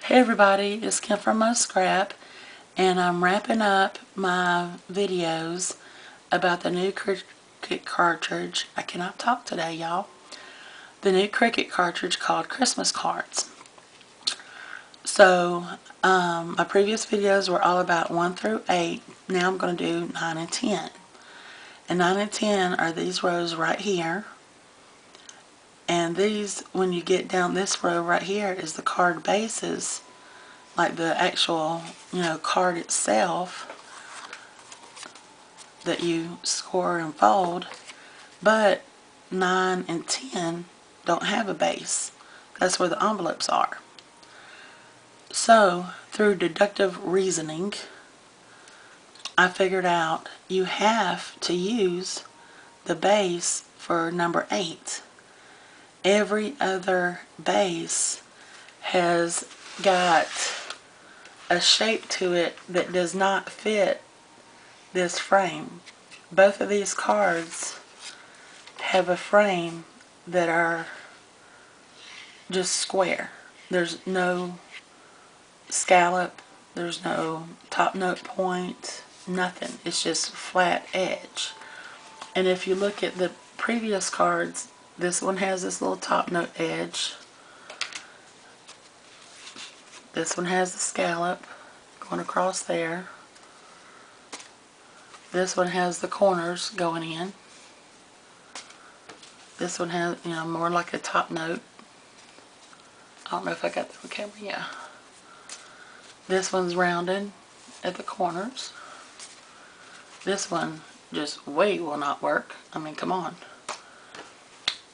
Hey everybody, it's Kim from Mo Scrap, and I'm wrapping up my videos about the new Cricut cartridge. I cannot talk today, y'all. The new Cricut cartridge called Christmas Cards. So, my previous videos were all about 1 through 8. Now I'm going to do 9 and 10. And 9 and 10 are these rows right here. And these, when you get down this row right here, is the card bases. Like the actual, card itself that you score and fold, but 9 and 10 don't have a base. That's where the envelopes are. So, through deductive reasoning, I figured out you have to use the base for number 8. Every other base has got a shape to it that does not fit this frame. Both of these cards have a frame that are just square. There's no scallop, there's no top note point, nothing. It's just flat edge. And if you look at the previous cards, this one has this little top note edge. This one has the scallop going across there. This one has the corners going in. This one has, more like a top note. I don't know if I got that on camera. Yeah. This one's rounded at the corners. This one just way will not work. I mean, come on.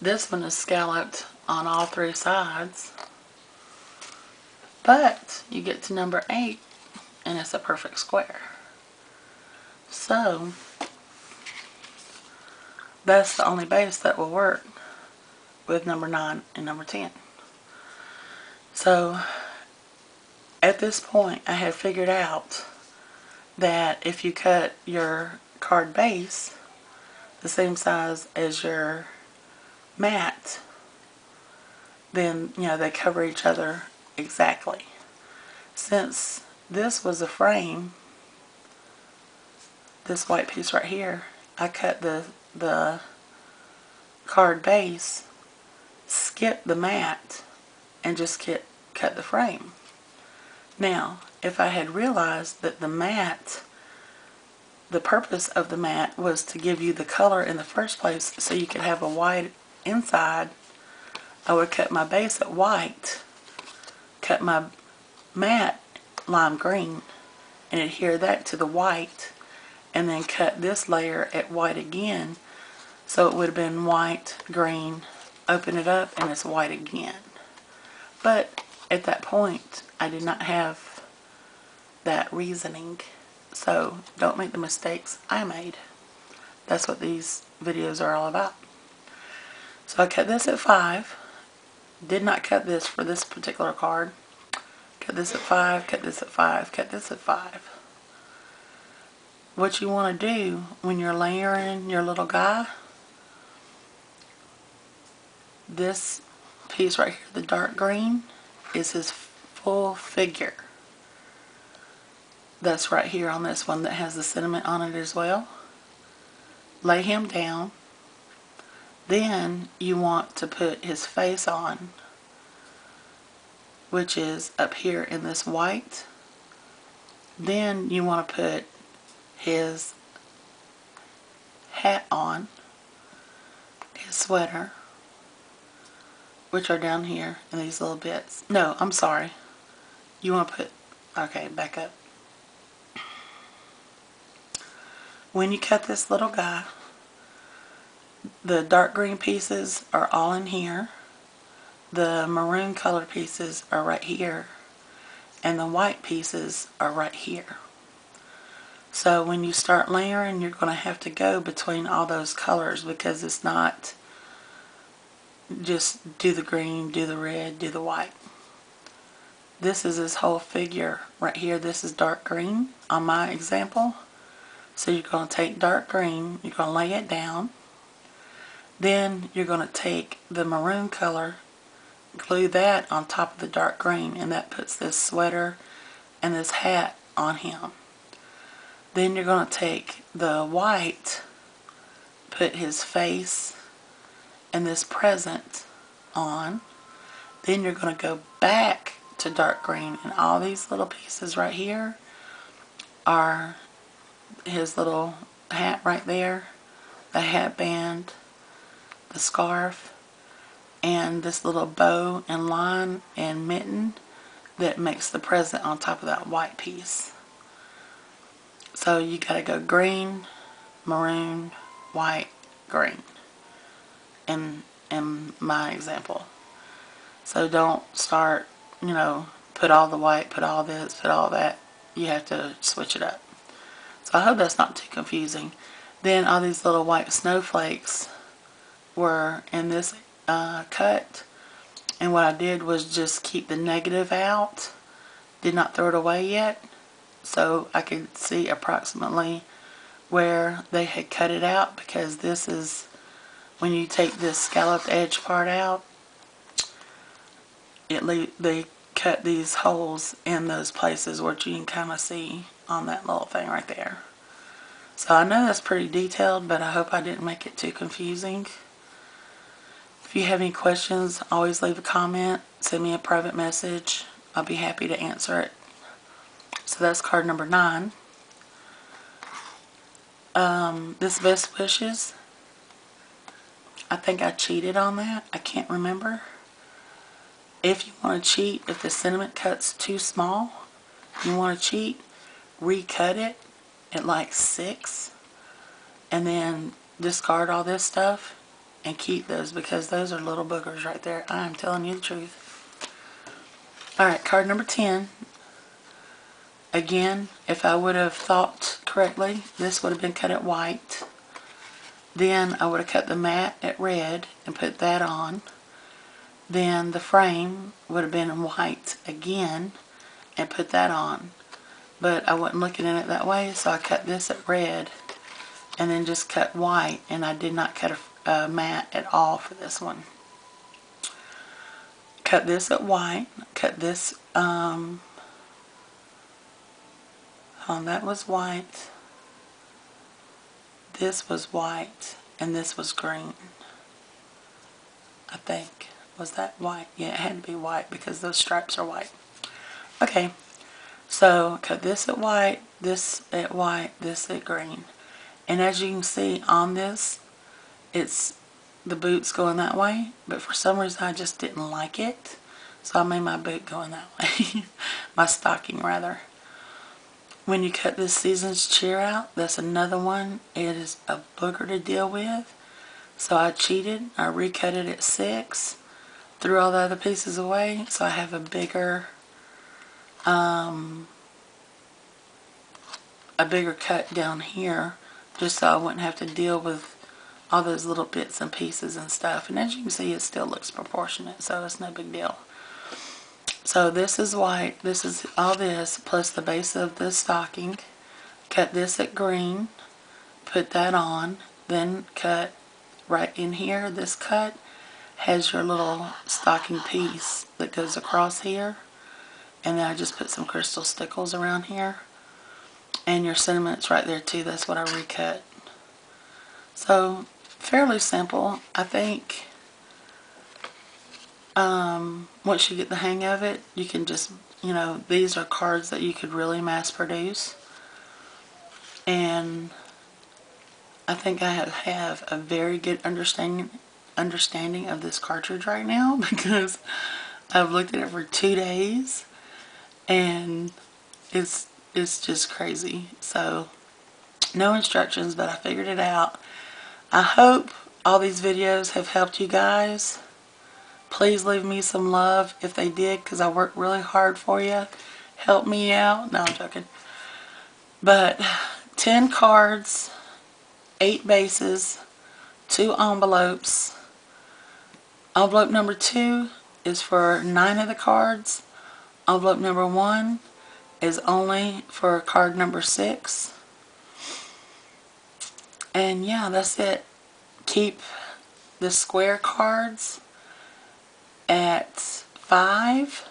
This one is scalloped on all 3 sides. But you get to number 8 and it's a perfect square. So, that's the only base that will work with number 9 and number 10. So, at this point, I had figured out that if you cut your card base the same size as your mat, then, they cover each other exactly. Since this was a frame, this white piece right here, I cut the card base, skipped the mat, and just cut the frame. Now, if I had realized that the purpose of the mat was to give you the color in the first place so you could have a white inside, I would cut my base at white, cut my mat lime green, and adhere that to the white, and then cut this layer at white again, so it would have been white, green, open it up, and it's white again. But at that point, I did not have that reasoning, so don't make the mistakes I made. That's what these videos are all about. So I cut this at 5. Did not cut this for this particular card. Cut this at 5, cut this at 5, cut this at 5. What you want to do when you're layering your little guy, this piece right here, the dark green, is his full figure. That's right here on this one that has the sentiment on it as well. Lay him down. Then you want to put his face on, which is up here in this white. Then you want to put his hat on, his sweater, which are down here in these little bits. No, I'm sorry. You want to put, okay, back up. When you cut this little guy, the dark green pieces are all in here. The maroon colored pieces are right here. And the white pieces are right here. So when you start layering, you're going to have to go between all those colors, because it's not just do the green, do the red, do the white. This is his whole figure right here. This is dark green on my example. So you're going to take dark green, you're going to lay it down. Then you're going to take the maroon color glue that on top of the dark green, and that puts this sweater and this hat on him. Then you're going to take the white, put his face and this present on. Then you're going to go back to dark green, and all these little pieces right here are his little hat right there, the hat band, the scarf, and this little bow and line and mitten that makes the present on top of that white piece. So you gotta go green, maroon, white, green in my example. So don't start, put all the white, put all this, put all that. You have to switch it up. So I hope that's not too confusing. Then all these little white snowflakes were in this cut, and what I did was just keep the negative out, did not throw it away yet, so I could see approximately where they had cut it out, because this is when you take this scalloped edge part out, they cut these holes in those places where you can kind of see on that little thing right there. So I know that's pretty detailed, but I hope I didn't make it too confusing. If you have any questions, always leave a comment, send me a private message. I'll be happy to answer it. So that's card number 9. This Best Wishes, I think I cheated on that. I can't remember. If you want to cheat, if the sentiment cut's too small, you want to cheat, recut it at like 6, and then discard all this stuff and keep those, because those are little boogers right there. I am telling you the truth. Alright, card number 10. Again, if I would have thought correctly, this would have been cut at white. Then I would have cut the mat at red and put that on. Then the frame would have been in white again and put that on. But I wasn't looking at it that way, so I cut this at red and then just cut white, and I did not cut a mat at all for this one. Cut this at white, cut this, that was white, this was white, and this was green, I think. Was that white? Yeah, it had to be white because those stripes are white. Okay, so cut this at white, this at white, this at green. And as you can see on this, it's the boots going that way, but for some reason I just didn't like it, so I made my boot going that way. My stocking rather. When you cut this Seasons Cheer out, that's another one. It is a booger to deal with, so I cheated. I recut it at 6, threw all the other pieces away, so I have a bigger cut down here, just so I wouldn't have to deal with all those little bits and pieces and stuff. And as you can see, it still looks proportionate, so it's no big deal. So this is white, this is all this, plus the base of the stocking. Cut this at green, put that on, then cut right in here. This cut has your little stocking piece that goes across here, and then I just put some crystal stickles around here, and your sentiments right there too. That's what I recut. So fairly simple. I think once you get the hang of it, you can just, these are cards that you could really mass produce, and I think I have a very good understanding of this cartridge right now, because I've looked at it for 2 days and it's just crazy. So no instructions, but I figured it out. I hope all these videos have helped you guys. Please leave me some love if they did, because I worked really hard for you. Help me out. No, I'm joking. But 10 cards, 8 bases, 2 envelopes. Envelope number 2 is for 9 of the cards. Envelope number 1 is only for card number 6. And yeah, that's it. Keep the square cards at 5